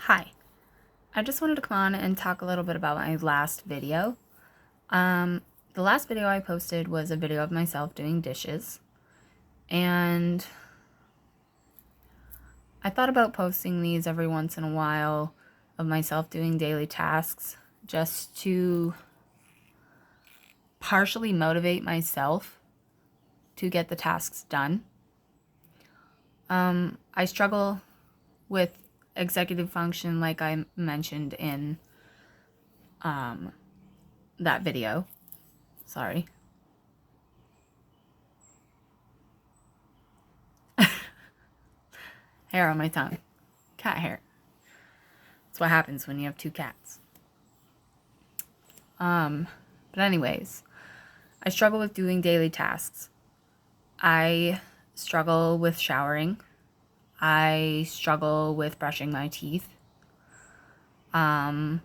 Hi, I just wanted to come on and talk a little bit about my last video. The last video I posted was a video of myself doing dishes, and I thought about posting these every once in a while of myself doing daily tasks just to partially motivate myself to get the tasks done. I struggle with executive function like I mentioned in that video. Sorry. Hair on my tongue. Cat hair. That's what happens when you have two cats. But anyways, I struggle with doing daily tasks. I struggle with showering. I struggle with brushing my teeth. I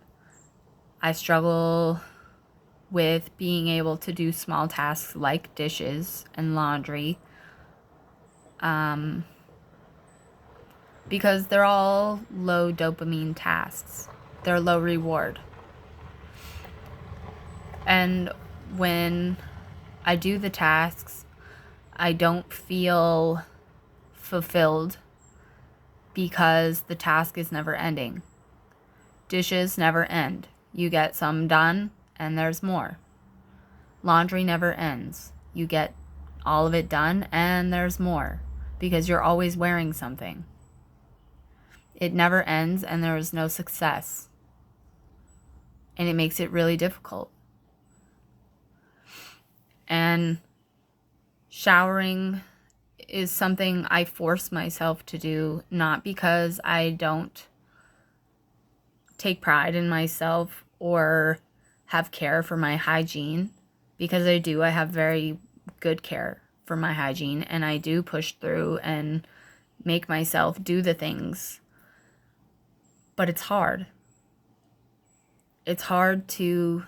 struggle with being able to do small tasks like dishes and laundry. Because they're all low dopamine tasks. They're low reward. And when I do the tasks, I don't feel fulfilled because the task is never ending. Dishes never end. You get some done and there's more. Laundry never ends. You get all of it done and there's more because you're always wearing something. It never ends and there is no success. And it makes it really difficult. And showering is something I force myself to do, not because I don't take pride in myself or have care for my hygiene, because I do. I have very good care for my hygiene, and I do push through and make myself do the things. But it's hard. It's hard to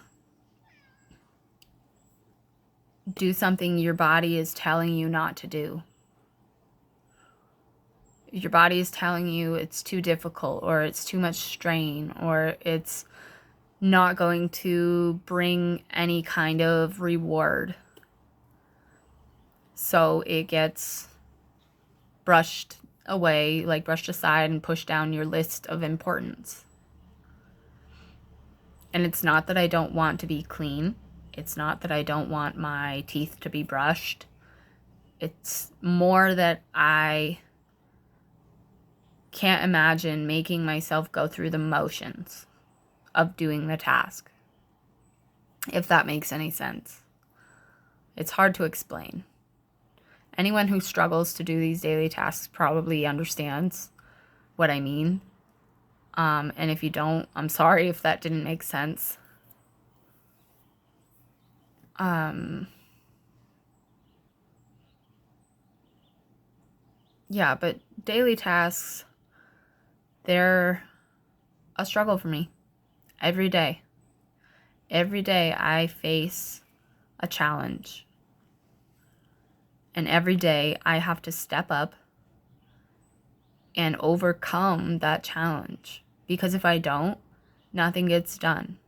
do something your body is telling you not to do. Your body is telling you it's too difficult, or it's too much strain, or it's not going to bring any kind of reward. So it gets brushed away, like brushed aside and pushed down your list of importance. And it's not that I don't want to be clean. It's not that I don't want my teeth to be brushed. It's more that I can't imagine making myself go through the motions of doing the task, if that makes any sense. It's hard to explain. Anyone who struggles to do these daily tasks probably understands what I mean. And if you don't, I'm sorry if that didn't make sense. Yeah, but daily tasks, they're a struggle for me every day. Every day I face a challenge. And every day I have to step up and overcome that challenge. Because if I don't, nothing gets done.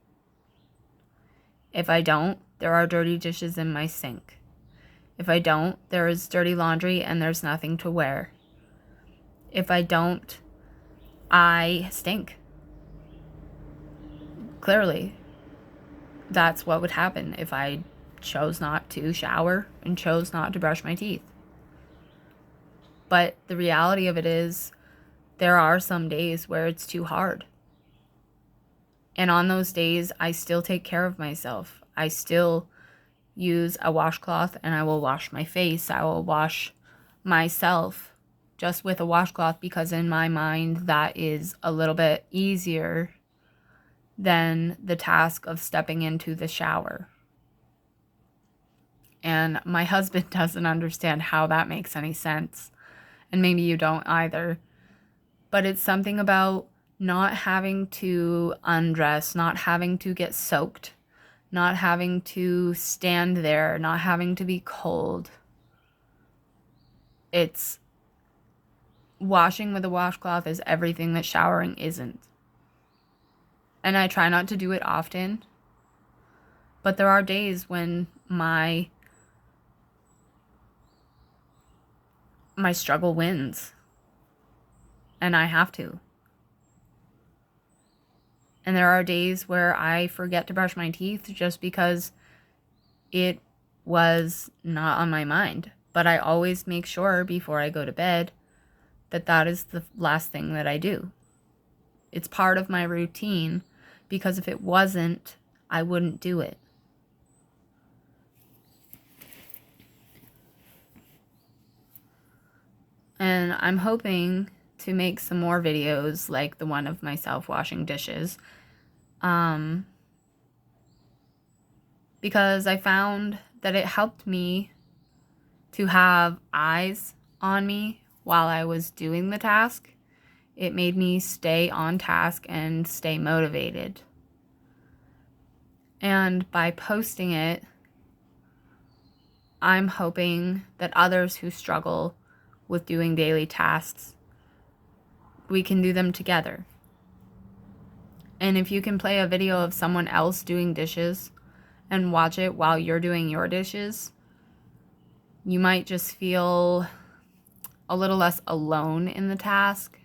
If I don't, there are dirty dishes in my sink. If I don't, there is dirty laundry and there's nothing to wear. If I don't, I stink. Clearly, that's what would happen if I chose not to shower and chose not to brush my teeth. But the reality of it is, there are some days where it's too hard. And on those days, I still take care of myself. I still use a washcloth and I will wash my face. I will wash myself just with a washcloth, because in my mind, that is a little bit easier than the task of stepping into the shower. And my husband doesn't understand how that makes any sense. And maybe you don't either. But it's something about not having to undress, not having to get soaked, not having to stand there, not having to be cold. It's washing with a washcloth is everything that showering isn't. And I try not to do it often. But there are days when my struggle wins. And I have to. And there are days where I forget to brush my teeth just because it was not on my mind. But I always make sure before I go to bed that that is the last thing that I do. It's part of my routine, because if it wasn't, I wouldn't do it. And I'm hoping to make some more videos like the one of myself washing dishes. Because I found that it helped me to have eyes on me while I was doing the task. It made me stay on task and stay motivated. And by posting it, I'm hoping that others who struggle with doing daily tasks, we can do them together. And if you can play a video of someone else doing dishes and watch it while you're doing your dishes, you might just feel a little less alone in the task.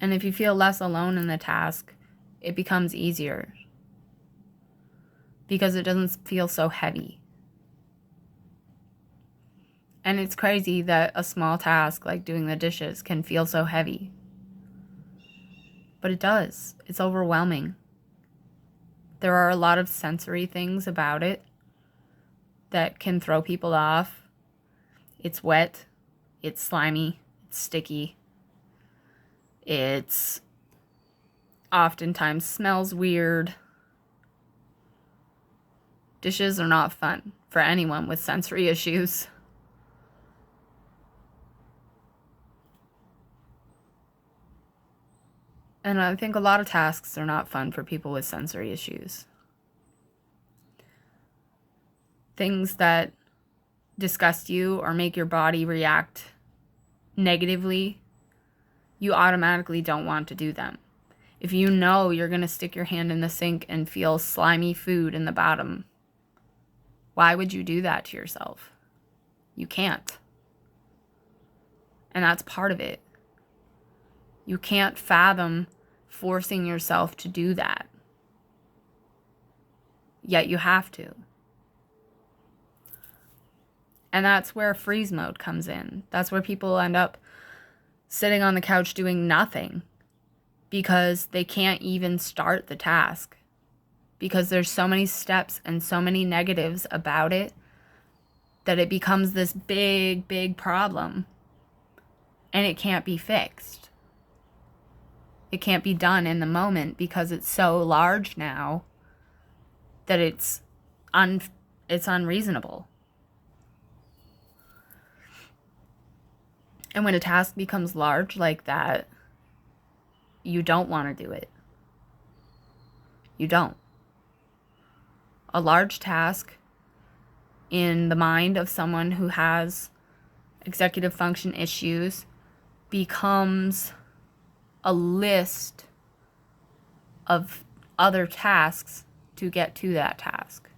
And if you feel less alone in the task, it becomes easier because it doesn't feel so heavy. And it's crazy that a small task like doing the dishes can feel so heavy. But it does. It's overwhelming. There are a lot of sensory things about it that can throw people off. It's wet. It's slimy. It's sticky. It's oftentimes smells weird. Dishes are not fun for anyone with sensory issues. And I think a lot of tasks are not fun for people with sensory issues. Things that disgust you or make your body react negatively, you automatically don't want to do them. If you know you're going to stick your hand in the sink and feel slimy food in the bottom, why would you do that to yourself? You can't. And that's part of it. You can't fathom forcing yourself to do that. Yet you have to. And that's where freeze mode comes in. That's where people end up sitting on the couch doing nothing because they can't even start the task. Because there's so many steps and so many negatives about it that it becomes this big, big problem. And it can't be fixed. It can't be done in the moment because it's so large now that it's unreasonable. And when a task becomes large like that, you don't want to do it. You don't. A large task in the mind of someone who has executive function issues becomes a list of other tasks to get to that task.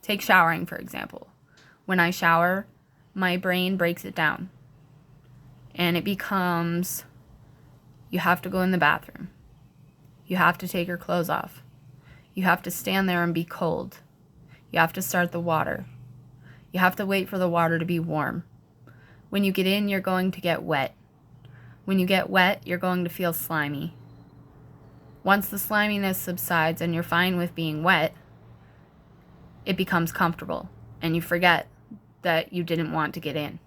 Take showering, for example. When I shower, my brain breaks it down. And it becomes, you have to go in the bathroom. You have to take your clothes off. You have to stand there and be cold. You have to start the water. You have to wait for the water to be warm. When you get in, you're going to get wet. When you get wet, you're going to feel slimy. Once the sliminess subsides and you're fine with being wet, it becomes comfortable and you forget that you didn't want to get in.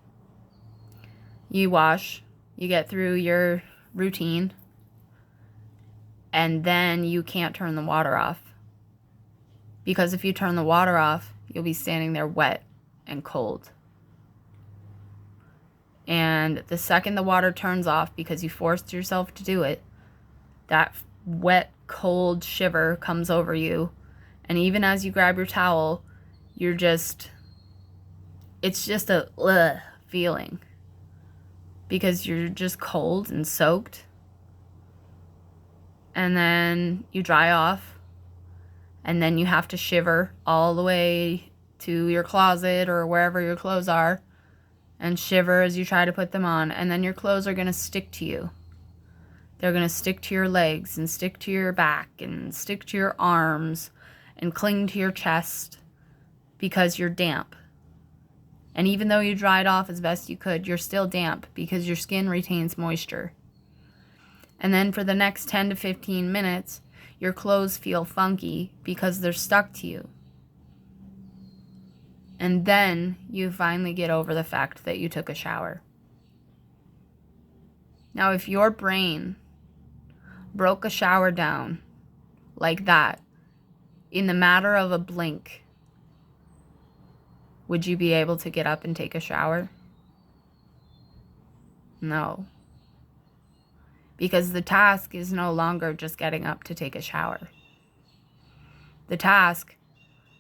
You wash, you get through your routine, and then you can't turn the water off. Because if you turn the water off, you'll be standing there wet and cold. And the second the water turns off because you forced yourself to do it, that wet, cold shiver comes over you. And even as you grab your towel, it's just a feeling. Because you're just cold and soaked. and then you dry off, and then you have to shiver all the way to your closet or wherever your clothes are, and shiver as you try to put them on, and then your clothes are going to stick to you. They're going to stick to your legs and stick to your back and stick to your arms and cling to your chest because you're damp. And even though you dried off as best you could, you're still damp because your skin retains moisture. And then for the next 10 to 15 minutes, your clothes feel funky because they're stuck to you. And then you finally get over the fact that you took a shower. Now, if your brain broke a shower down like that in the matter of a blink, would you be able to get up and take a shower? No. Because the task is no longer just getting up to take a shower. The task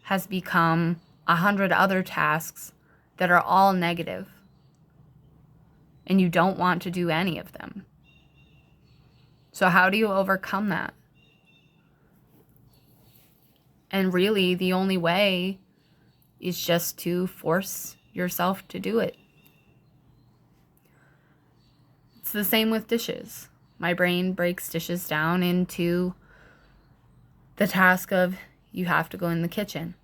has become 100 other tasks that are all negative, and you don't want to do any of them. So how do you overcome that? And really, the only way is just to force yourself to do it. It's the same with dishes. My brain breaks dishes down into the task of you have to go in the kitchen.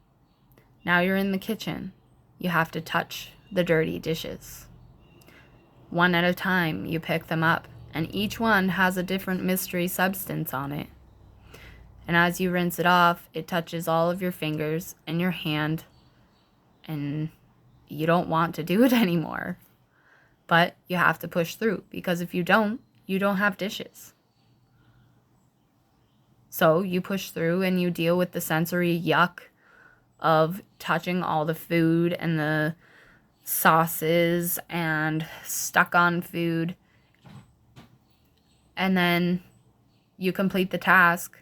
Now you're in the kitchen. You have to touch the dirty dishes. One at a time, you pick them up, and each one has a different mystery substance on it. And as you rinse it off, it touches all of your fingers and your hand, and you don't want to do it anymore. But you have to push through, because if you don't have dishes. So you push through and you deal with the sensory yuck of touching all the food and the sauces and stuck on food. And then you complete the task,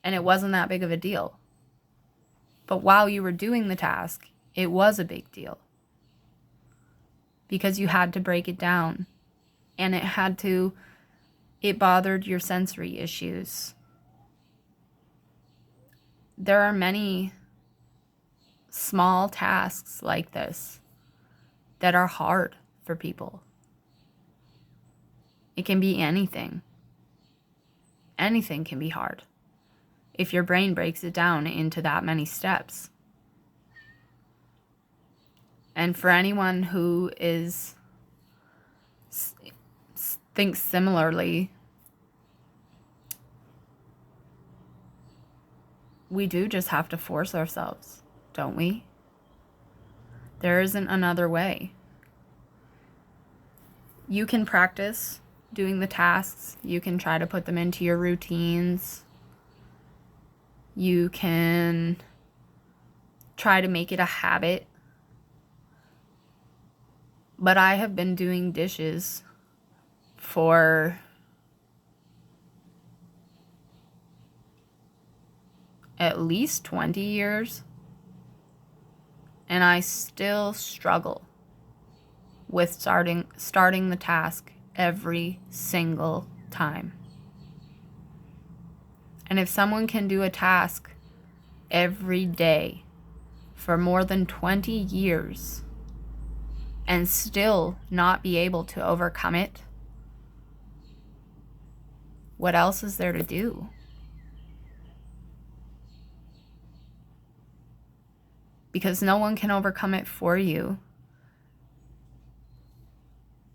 and it wasn't that big of a deal. But while you were doing the task, it was a big deal. Because you had to break it down. And it bothered your sensory issues. There are many small tasks like this that are hard for people. It can be anything. Anything can be hard if your brain breaks it down into that many steps. And for anyone who thinks similarly, we do just have to force ourselves, don't we? There isn't another way. You can practice doing the tasks. You can try to put them into your routines. You can try to make it a habit. But I have been doing dishes for at least 20 years. And I still struggle with starting the task every single time. And if someone can do a task every day for more than 20 years and still not be able to overcome it, what else is there to do? Because no one can overcome it for you.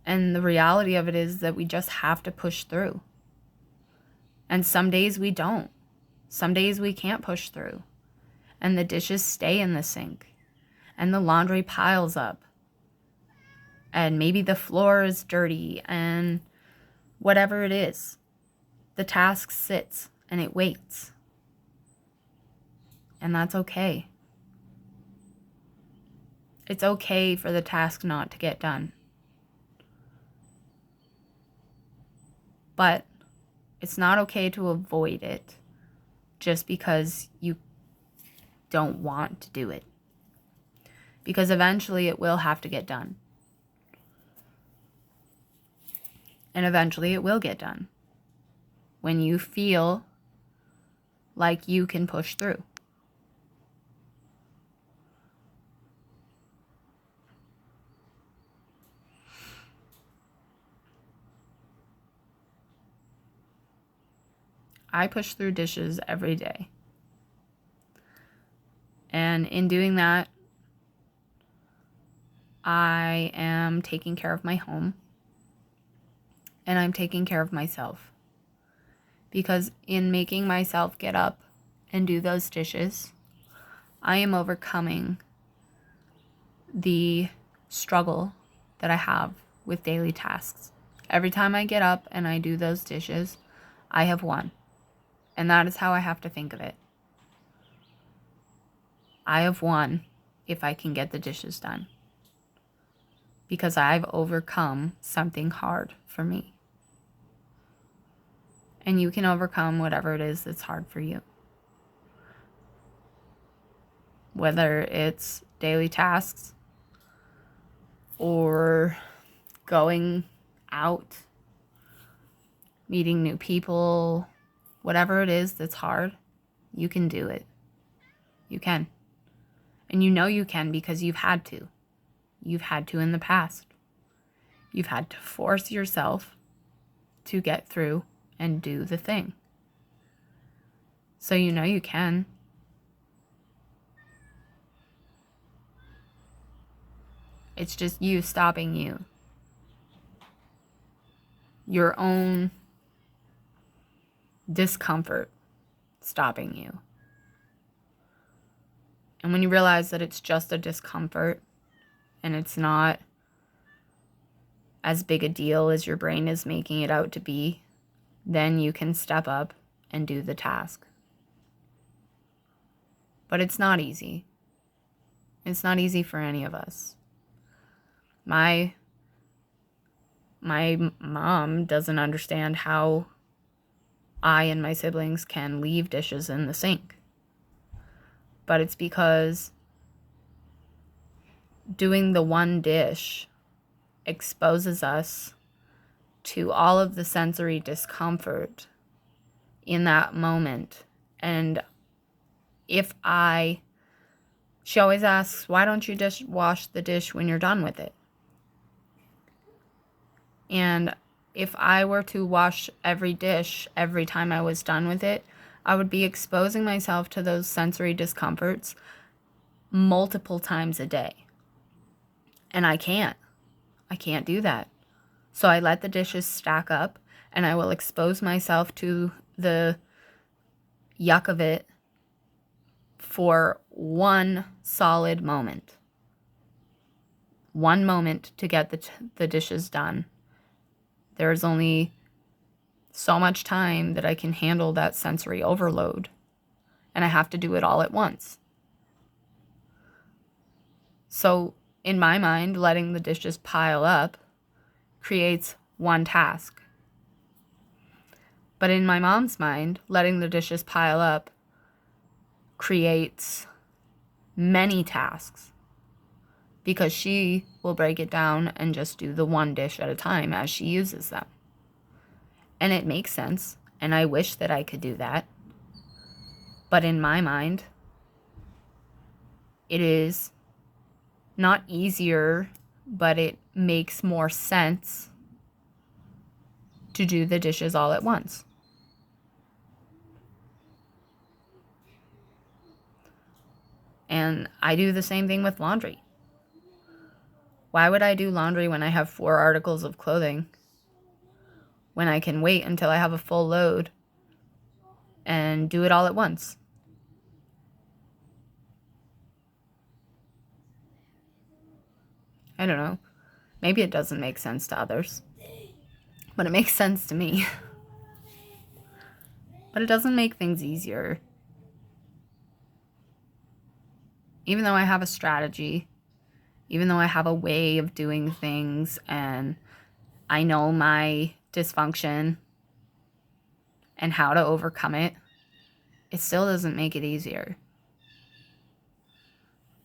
And the reality of it is that we just have to push through. And some days we don't. Some days we can't push through. And the dishes stay in the sink. And the laundry piles up. And maybe the floor is dirty. And whatever it is, the task sits and it waits. And that's okay. It's okay for the task not to get done. But it's not okay to avoid it just because you don't want to do it. Because eventually it will have to get done. And eventually it will get done. When you feel like you can push through. I push through dishes every day. And in doing that, I am taking care of my home. And I'm taking care of myself. Because in making myself get up and do those dishes, I am overcoming the struggle that I have with daily tasks. Every time I get up and I do those dishes, I have won. And that is how I have to think of it. I have won if I can get the dishes done. Because I've overcome something hard for me. And you can overcome whatever it is that's hard for you. Whether it's daily tasks or going out, meeting new people, whatever it is that's hard, you can do it. You can. And you know you can because you've had to. You've had to in the past. You've had to force yourself to get through and do the thing. So you know you can. It's just you stopping you. Your own discomfort stopping you. And when you realize that it's just a discomfort and it's not as big a deal as your brain is making it out to be, then you can step up and do the task. But it's not easy. It's not easy for any of us. My mom doesn't understand how I and my siblings can leave dishes in the sink. But it's because doing the one dish exposes us to all of the sensory discomfort in that moment. And she always asks, why don't you wash the dish when you're done with it? And if I were to wash every dish every time I was done with it, I would be exposing myself to those sensory discomforts multiple times a day. And I can't do that. So I let the dishes stack up and I will expose myself to the yuck of it for one solid moment. One moment to get the dishes done. There's only so much time that I can handle that sensory overload. And I have to do it all at once. So in my mind, letting the dishes pile up creates one task. But in my mom's mind, letting the dishes pile up creates many tasks. Because she will break it down and just do the one dish at a time as she uses them. And it makes sense, and I wish that I could do that. But in my mind, it is not easier, but it makes more sense to do the dishes all at once. And I do the same thing with laundry. Why would I do laundry when I have 4 articles of clothing? When I can wait until I have a full load and do it all at once? I don't know. Maybe it doesn't make sense to others. But it makes sense to me. But it doesn't make things easier. Even though I have a strategy, even though I have a way of doing things and I know my dysfunction and how to overcome it, it still doesn't make it easier.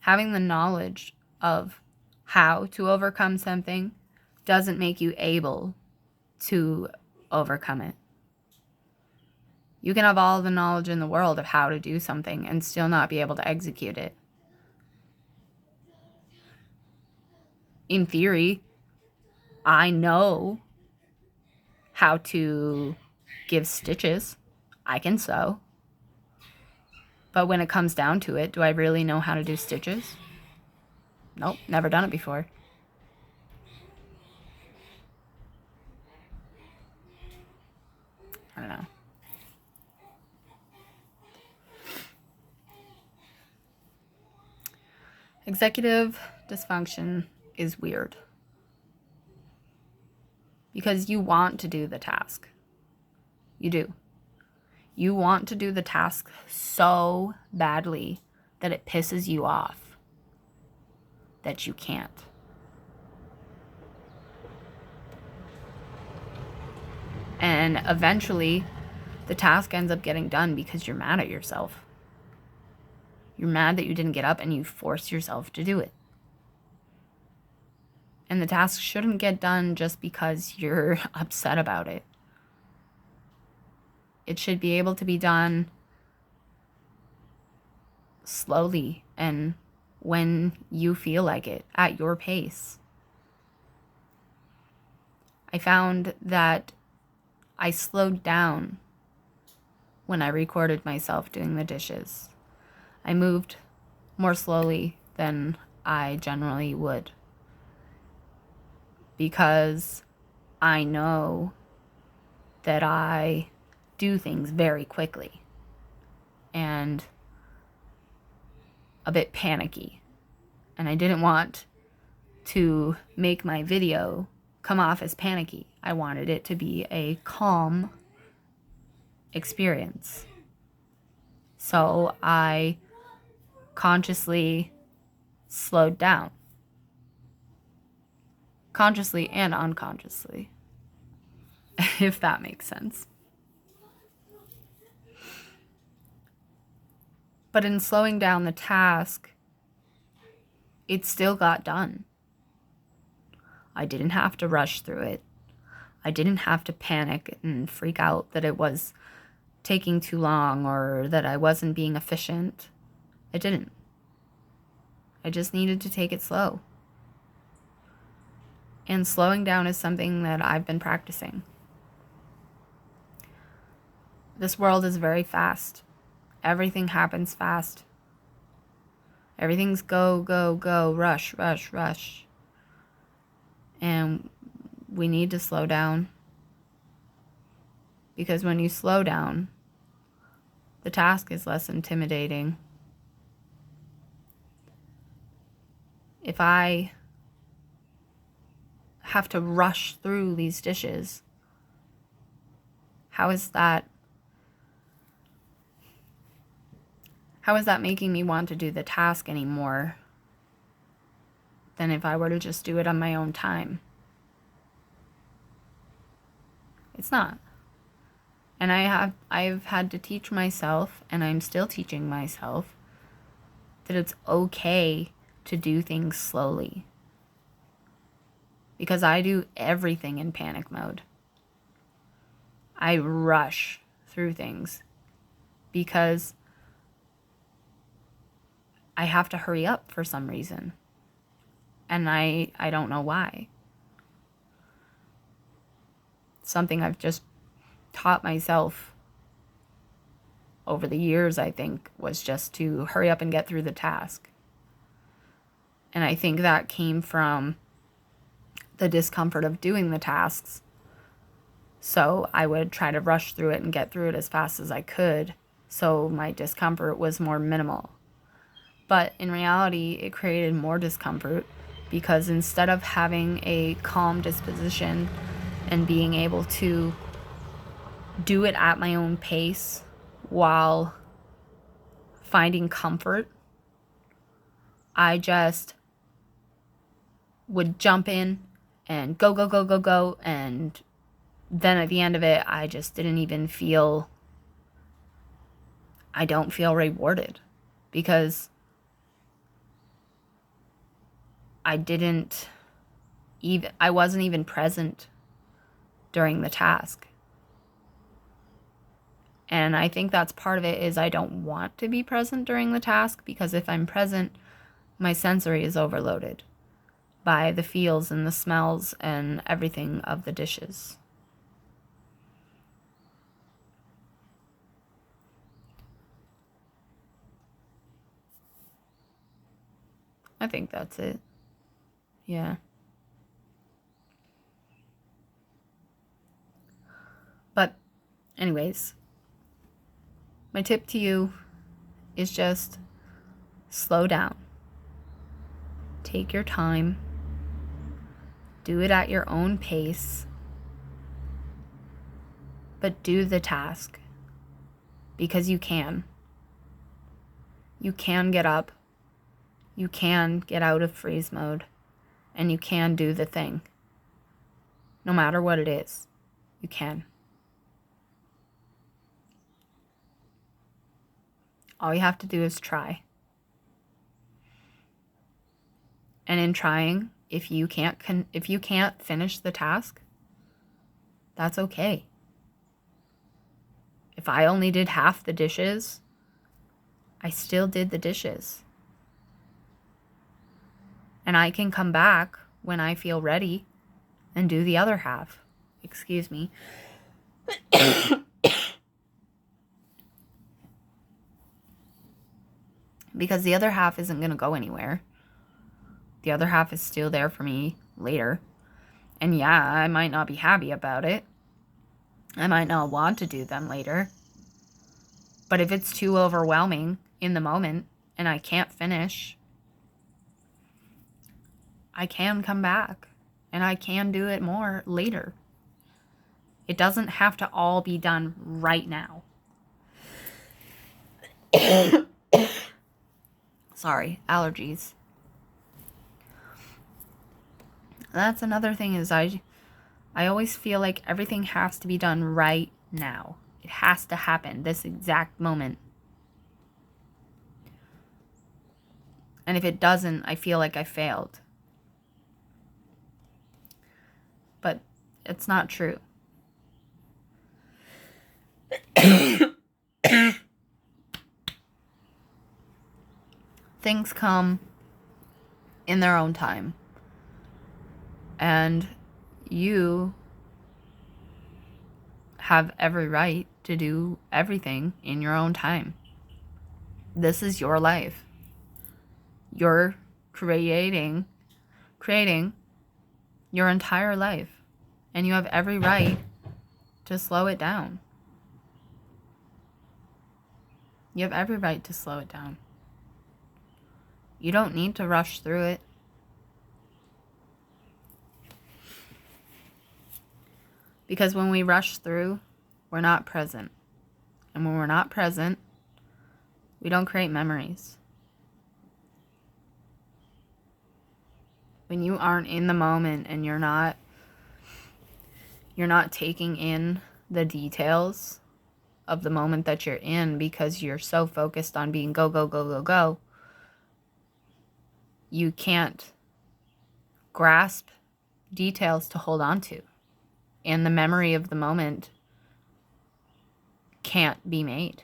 Having the knowledge of how to overcome something doesn't make you able to overcome it. You can have all the knowledge in the world of how to do something and still not be able to execute it. In theory, I know how to give stitches. I can sew. But when it comes down to it, do I really know how to do stitches? Nope, never done it before. I don't know. Executive dysfunction is weird. Because you want to do the task. You do. You want to do the task so badly that it pisses you off that you can't. And eventually, the task ends up getting done because you're mad at yourself. You're mad that you didn't get up and you forced yourself to do it. And the task shouldn't get done just because you're upset about it. It should be able to be done slowly and when you feel like it, at your pace. I found that I slowed down when I recorded myself doing the dishes. I moved more slowly than I generally would because I know that I do things very quickly and a bit panicky. And I didn't want to make my video come off as panicky. I wanted it to be a calm experience. So I consciously slowed down. Consciously and unconsciously, if that makes sense. But in slowing down the task, it still got done. I didn't have to rush through it. I didn't have to panic and freak out that it was taking too long or that I wasn't being efficient. I didn't. I just needed to take it slow. And slowing down is something that I've been practicing. This world is very fast. Everything happens fast. Everything's go, go, go, rush, rush, rush. And we need to slow down. Because when you slow down, the task is less intimidating. If I have to rush through these dishes, how is that making me want to do the task anymore than if I were to just do it on my own time? It's not. And I've had to teach myself, and I'm still teaching myself, that it's okay to do things slowly. Because I do everything in panic mode. I rush through things because I have to hurry up for some reason. And I don't know why. Something I've just taught myself over the years, I think, was just to hurry up and get through the task. And I think that came from the discomfort of doing the tasks. So I would try to rush through it and get through it as fast as I could, so my discomfort was more minimal. But in reality, it created more discomfort because instead of having a calm disposition and being able to do it at my own pace while finding comfort, I just would jump in and go, go, go, go, go. And then at the end of it, I just didn't even feel, I don't feel rewarded because I wasn't even present during the task. And I think that's part of it is I don't want to be present during the task, because if I'm present, my sensory is overloaded by the feels and the smells and everything of the dishes. I think that's it. Yeah. But anyways, my tip to you is just slow down. Take your time. Do it at your own pace. But do the task, because you can. You can get up. You can get out of freeze mode, and you can do the thing. No matter what it is, you can. All you have to do is try. And in trying, if you can't finish the task, that's okay. If I only did half the dishes, I still did the dishes. And I can come back when I feel ready and do the other half. Excuse me. Because the other half isn't going to go anywhere. The other half is still there for me later. And yeah, I might not be happy about it. I might not want to do them later. But if it's too overwhelming in the moment and I can't finish, I can come back and I can do it more later. It doesn't have to all be done right now. Sorry, allergies. That's another thing is I always feel like everything has to be done right now. It has to happen this exact moment. And if it doesn't, I feel like I failed. But it's not true. Things come in their own time. And you have every right to do everything in your own time. This is your life. You're creating your entire life. And you have every right to slow it down. You have every right to slow it down. You don't need to rush through it. Because when we rush through, we're not present. And when we're not present, we don't create memories. When you aren't in the moment and you're not taking in the details of the moment that you're in because you're so focused on being go, go, go, go, go, you can't grasp details to hold on to. And the memory of the moment can't be made.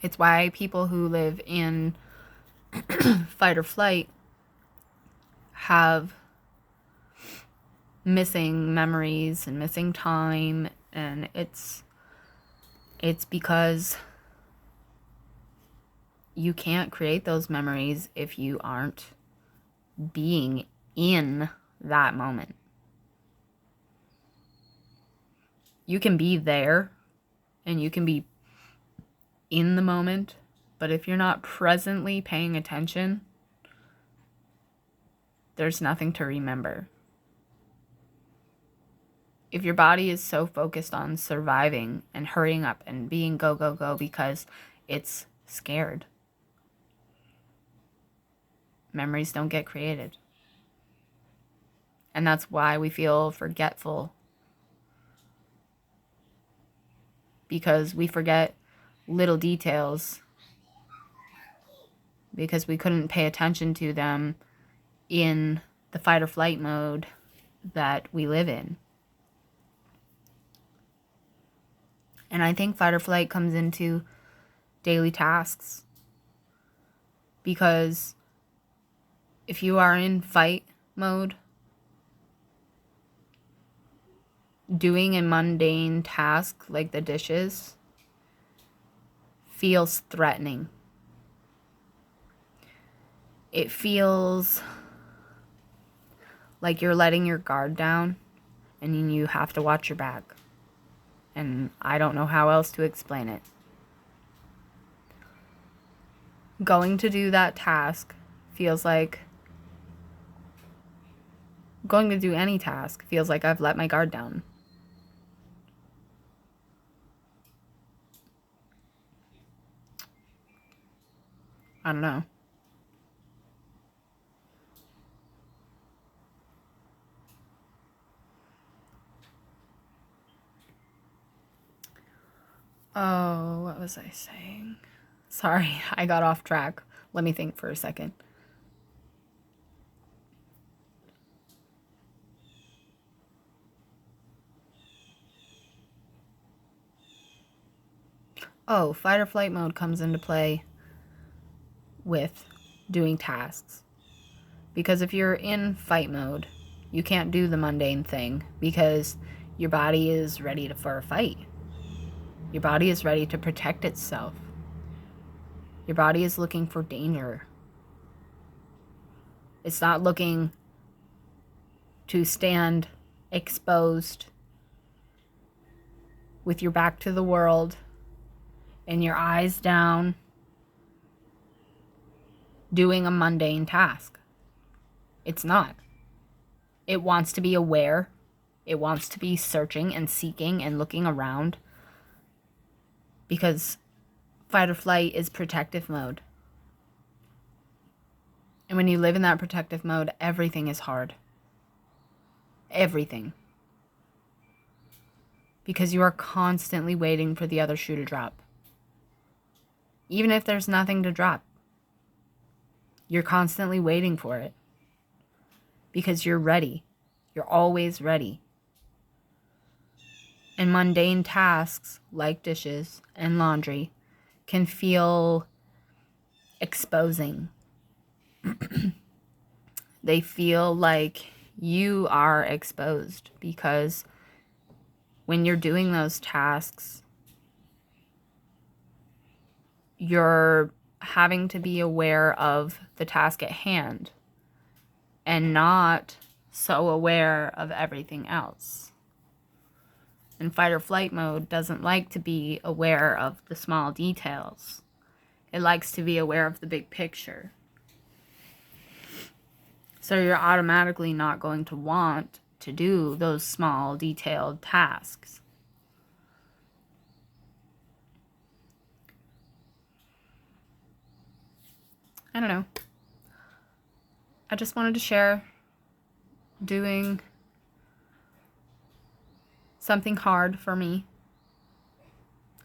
It's why people who live in fight or flight have missing memories and missing time, and it's because you can't create those memories if you aren't being in that moment. You can be there and you can be in the moment, but if you're not presently paying attention, there's nothing to remember. If your body is so focused on surviving and hurrying up and being go, go, go because it's scared, memories don't get created. And that's why we feel forgetful. Because we forget little details. Because we couldn't pay attention to them in the fight or flight mode that we live in. And I think fight or flight comes into daily tasks. Because if you are in fight mode, doing a mundane task like the dishes feels threatening. It feels like you're letting your guard down and you have to watch your back. And I don't know how else to explain it. Going to do that task feels like going to do any task feels like I've let my guard down. I don't know. Oh, what was I saying? Sorry, I got off track. Let me think for a second. Oh, fight or flight mode comes into play with doing tasks. Because if you're in fight mode, you can't do the mundane thing because your body is ready for a fight. Your body is ready to protect itself. Your body is looking for danger. It's not looking to stand exposed with your back to the world and your eyes down doing a mundane task. It's not. It wants to be aware. It wants to be searching and seeking and looking around. Because fight or flight is protective mode. And when you live in that protective mode, everything is hard. Everything. Because you are constantly waiting for the other shoe to drop. Even if there's nothing to drop. You're constantly waiting for it. Because you're ready. You're always ready. And mundane tasks like dishes and laundry can feel exposing. They feel like you are exposed because when you're doing those tasks, you're having to be aware of the task at hand and not so aware of everything else. And fight or flight mode doesn't like to be aware of the small details. It likes to be aware of the big picture. So you're automatically not going to want to do those small detailed tasks. I don't know. I just wanted to share doing something hard for me,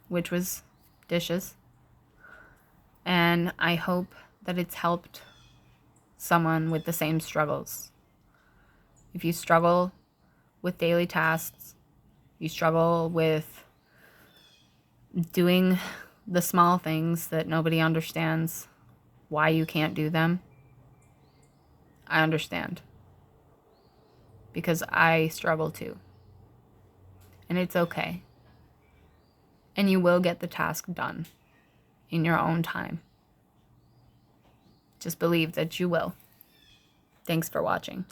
which was dishes. And I hope that it's helped someone with the same struggles. If you struggle with daily tasks, you struggle with doing the small things that nobody understands why you can't do them, I understand. Because I struggle too. And it's okay. And you will get the task done in your own time. Just believe that you will. Thanks for watching.